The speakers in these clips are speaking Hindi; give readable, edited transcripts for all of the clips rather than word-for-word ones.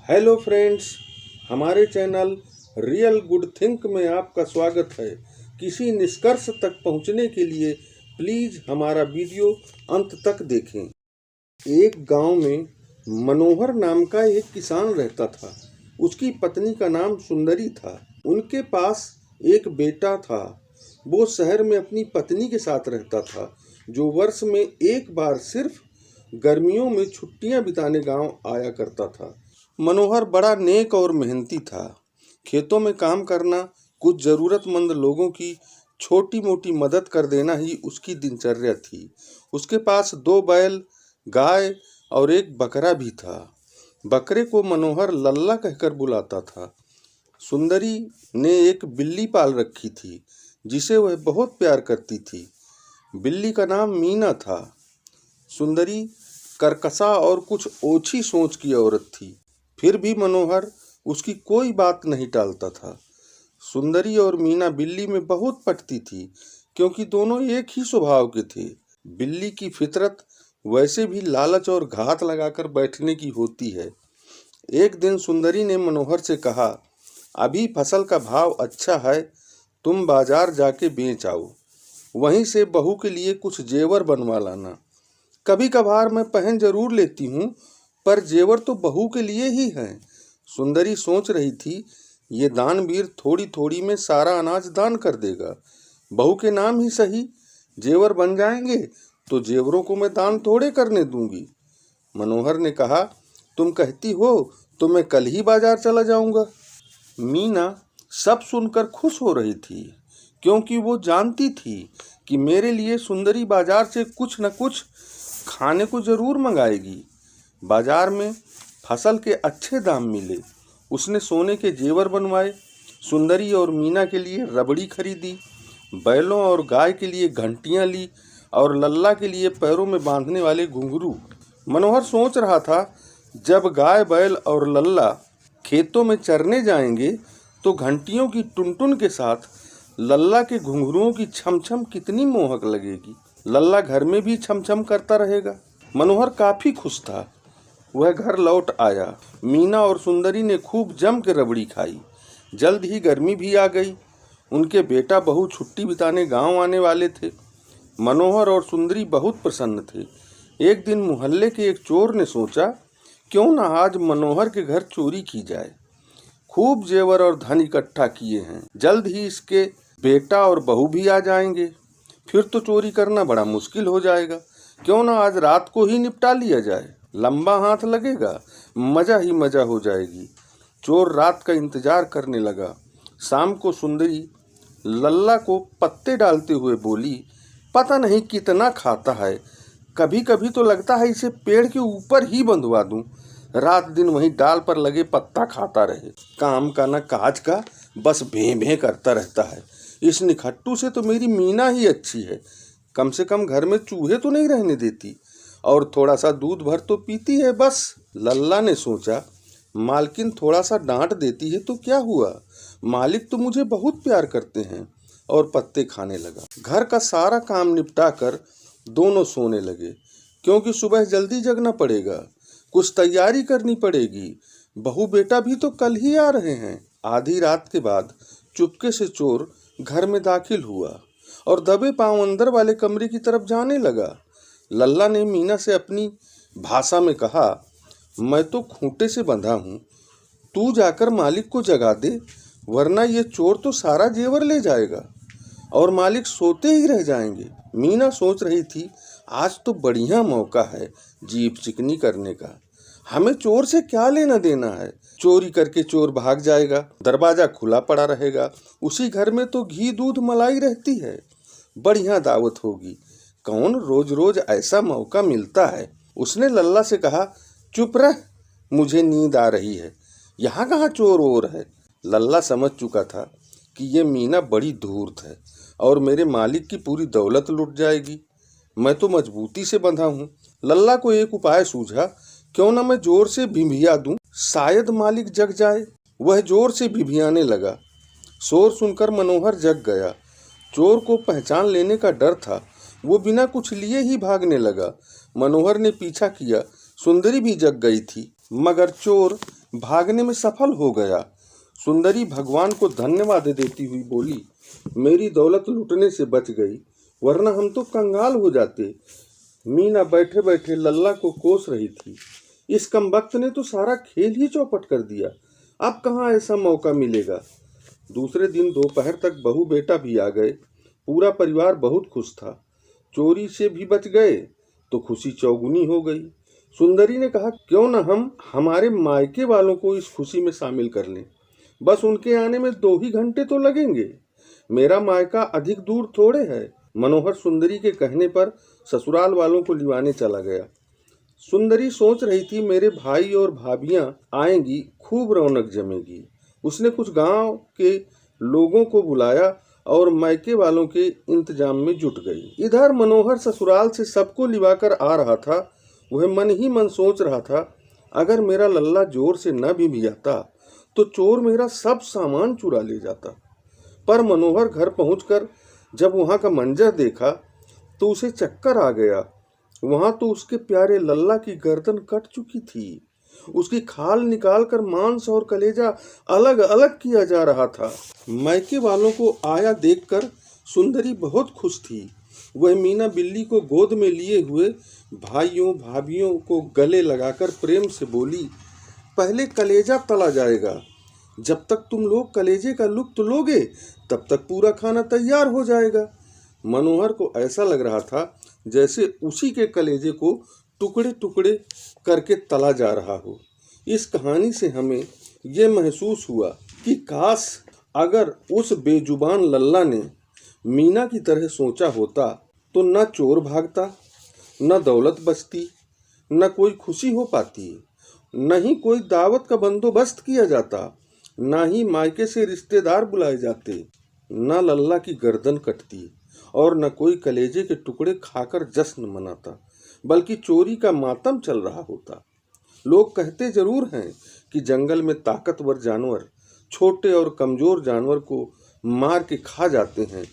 हेलो फ्रेंड्स, हमारे चैनल रियल गुड थिंक में आपका स्वागत है। किसी निष्कर्ष तक पहुंचने के लिए प्लीज़ हमारा वीडियो अंत तक देखें। एक गांव में मनोहर नाम का एक किसान रहता था। उसकी पत्नी का नाम सुंदरी था। उनके पास एक बेटा था। वो शहर में अपनी पत्नी के साथ रहता था, जो वर्ष में एक बार सिर्फ गर्मियों में छुट्टियां बिताने गांव आया करता था। मनोहर बड़ा नेक और मेहनती था। खेतों में काम करना, कुछ ज़रूरतमंद लोगों की छोटी मोटी मदद कर देना ही उसकी दिनचर्या थी। उसके पास 2 बैल, गाय और एक बकरा भी था। बकरे को मनोहर लल्ला कहकर बुलाता था। सुंदरी ने एक बिल्ली पाल रखी थी, जिसे वह बहुत प्यार करती थी। बिल्ली का नाम मीना था। सुंदरी करकसा और कुछ ओछी सोच की औरत थी। फिर भी मनोहर उसकी कोई बात नहीं टालता था। सुंदरी और मीना बिल्ली में बहुत पटती थी, क्योंकि दोनों एक ही स्वभाव के थे। बिल्ली की फितरत वैसे भी लालच और घात लगाकर बैठने की होती है। एक दिन सुंदरी ने मनोहर से कहा, अभी फसल का भाव अच्छा है, तुम बाजार जाके बेच आओ। वहीं से बहू के लिए कुछ जेवर बनवा लाना। कभी कभार मैं पहन जरूर लेती हूँ, पर जेवर तो बहू के लिए ही हैं। सुंदरी सोच रही थी, ये दानवीर थोड़ी थोड़ी में सारा अनाज दान कर देगा। बहू के नाम ही सही, जेवर बन जाएंगे तो जेवरों को मैं दान थोड़े करने दूंगी। मनोहर ने कहा, तुम कहती हो तो मैं कल ही बाजार चला जाऊंगा। मीना सब सुनकर खुश हो रही थी, क्योंकि वो जानती थी कि मेरे लिए सुंदरी बाजार से कुछ न कुछ खाने को जरूर मंगाएगी। बाजार में फसल के अच्छे दाम मिले। उसने सोने के जेवर बनवाए। सुंदरी और मीना के लिए रबड़ी खरीदी, बैलों और गाय के लिए घंटियां ली और लल्ला के लिए पैरों में बांधने वाले घुंघरू। मनोहर सोच रहा था, जब गाय, बैल और लल्ला खेतों में चरने जाएंगे तो घंटियों की टुनटुन के साथ लल्ला के घुंघरुओं की छमछम कितनी मोहक लगेगी। लल्ला घर में भी छमछम करता रहेगा। मनोहर काफी खुश था। वह घर लौट आया। मीना और सुंदरी ने खूब जम के रबड़ी खाई। जल्द ही गर्मी भी आ गई। उनके बेटा बहू छुट्टी बिताने गांव आने वाले थे। मनोहर और सुंदरी बहुत प्रसन्न थे। एक दिन मोहल्ले के एक चोर ने सोचा, क्यों न आज मनोहर के घर चोरी की जाए। खूब जेवर और धन इकट्ठा किए हैं। जल्द ही इसके बेटा और बहू भी आ जाएंगे। फिर तो चोरी करना बड़ा मुश्किल हो जाएगा। क्यों न आज रात को ही निपटा लिया जाए। लंबा हाथ लगेगा, मजा ही मजा हो जाएगी। चोर रात का इंतजार करने लगा। शाम को सुंदरी लल्ला को पत्ते डालते हुए बोली, पता नहीं कितना खाता है, कभी कभी तो लगता है इसे पेड़ के ऊपर ही बंधवा दूं, रात दिन वहीं डाल पर लगे पत्ता खाता रहे। काम का न काज का, बस भें भें करता रहता है। इस निखट्टू से तो मेरी मीना ही अच्छी है। कम से कम घर में चूहे तो नहीं रहने देती, और थोड़ा सा दूध भर तो पीती है बस। लल्ला ने सोचा, मालकिन थोड़ा सा डांट देती है तो क्या हुआ, मालिक तो मुझे बहुत प्यार करते हैं, और पत्ते खाने लगा। घर का सारा काम निपटा कर दोनों सोने लगे, क्योंकि सुबह जल्दी जगना पड़ेगा, कुछ तैयारी करनी पड़ेगी। बहू बेटा भी तो कल ही आ रहे हैं। आधी रात के बाद चुपके से चोर घर में दाखिल हुआ और दबे पांव अंदर वाले कमरे की तरफ जाने लगा। लल्ला ने मीना से अपनी भाषा में कहा, मैं तो खूंटे से बंधा हूँ, तू जाकर मालिक को जगा दे, वरना ये चोर तो सारा जेवर ले जाएगा और मालिक सोते ही रह जाएंगे। मीना सोच रही थी, आज तो बढ़िया मौका है जीभ चिकनी करने का। हमें चोर से क्या लेना देना है। चोरी करके चोर भाग जाएगा, दरवाजा खुला पड़ा रहेगा, उसी घर में तो घी दूध मलाई रहती है, बढ़िया दावत होगी। कौन रोज रोज ऐसा मौका मिलता है। उसने लल्ला से कहा, चुप रह, मुझे नींद आ रही है, यहाँ कहाँ चोर और है। लल्ला समझ चुका था कि ये मीना बड़ी धूर्त है और मेरे मालिक की पूरी दौलत लुट जाएगी। मैं तो मजबूती से बंधा हूँ। लल्ला को एक उपाय सूझा, क्यों न मैं जोर से भिंभिया दूं, शायद मालिक जग जाए। वह जोर से भिंभियाने लगा। शोर सुनकर मनोहर जग गया। चोर को पहचान लेने का डर था, वो बिना कुछ लिए ही भागने लगा। मनोहर ने पीछा किया। सुंदरी भी जग गई थी, मगर चोर भागने में सफल हो गया। सुंदरी भगवान को धन्यवाद देती हुई बोली, मेरी दौलत लुटने से बच गई, वरना हम तो कंगाल हो जाते। मीना बैठे बैठे लल्ला को कोस रही थी। इस कमबख्त ने तो सारा खेल ही चौपट कर दिया, अब कहाँ ऐसा मौका मिलेगा। दूसरे दिन दोपहर तक बहू बेटा भी आ गए। पूरा परिवार बहुत खुश था। चोरी से भी बच गए तो खुशी चौगुनी हो गई। सुंदरी ने कहा, क्यों न हम हमारे मायके वालों को इस खुशी में शामिल कर लें। बस उनके आने में 2 ही घंटे तो लगेंगे। मेरा मायका अधिक दूर थोड़े है। मनोहर सुंदरी के कहने पर ससुराल वालों को लिवाने चला गया। सुंदरी सोच रही थी, मेरे भाई और भाभियां आएंगी, खूब रौनक जमेगी। उसने कुछ गांव के लोगों को बुलाया और मायके वालों के इंतजाम में जुट गई। इधर मनोहर ससुराल से सबको लिवाकर आ रहा था। वह मन ही मन सोच रहा था, अगर मेरा लल्ला जोर से न भी आता तो चोर मेरा सब सामान चुरा ले जाता। पर मनोहर घर पहुंचकर जब वहां का मंजर देखा तो उसे चक्कर आ गया। वहां तो उसके प्यारे लल्ला की गर्दन कट चुकी थी। उसकी खाल निकालकर मांस और कलेजा अलग अलग किया जा रहा था। मायके वालों को आया देखकर सुंदरी बहुत खुश थी। वह मीना बिल्ली को गोद में लिए हुए भाइयों भाभियों को गले लगाकर प्रेम से बोली, पहले कलेजा तला जाएगा। जब तक तुम लोग कलेजे का लुत्फ लोगे तब तक पूरा खाना तैयार हो जाएगा। मनोहर को ऐसा लग रहा था जैसे उसी के कलेजे को टुकड़े टुकड़े करके तला जा रहा हो। इस कहानी से हमें ये महसूस हुआ कि काश अगर उस बेजुबान लल्ला ने मीना की तरह सोचा होता तो न चोर भागता, न दौलत बचती, न कोई खुशी हो पाती, न ही कोई दावत का बंदोबस्त किया जाता, न ही मायके से रिश्तेदार बुलाए जाते, न लल्ला की गर्दन कटती और न कोई कलेजे के टुकड़े खाकर जश्न मनाता, बल्कि चोरी का मातम चल रहा होता। लोग कहते जरूर हैं कि जंगल में ताकतवर जानवर छोटे और कमजोर जानवर को मार के खा जाते हैं,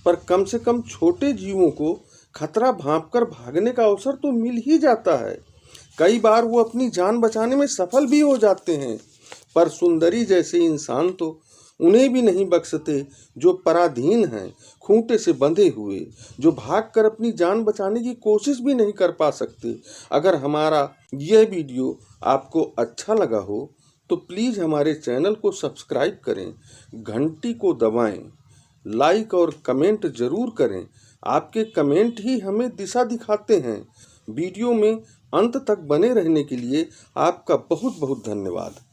पर कम से कम छोटे जीवों को खतरा भांपकर भागने का अवसर तो मिल ही जाता है। कई बार वो अपनी जान बचाने में सफल भी हो जाते हैं, पर सुंदरी जैसे इंसान तो उन्हें भी नहीं बख्शते जो पराधीन हैं, खूंटे से बंधे हुए, जो भागकर अपनी जान बचाने की कोशिश भी नहीं कर पा सकते। अगर हमारा यह वीडियो आपको अच्छा लगा हो तो प्लीज़ हमारे चैनल को सब्सक्राइब करें, घंटी को दबाएं, लाइक और कमेंट ज़रूर करें। आपके कमेंट ही हमें दिशा दिखाते हैं। वीडियो में अंत तक बने रहने के लिए आपका बहुत बहुत धन्यवाद।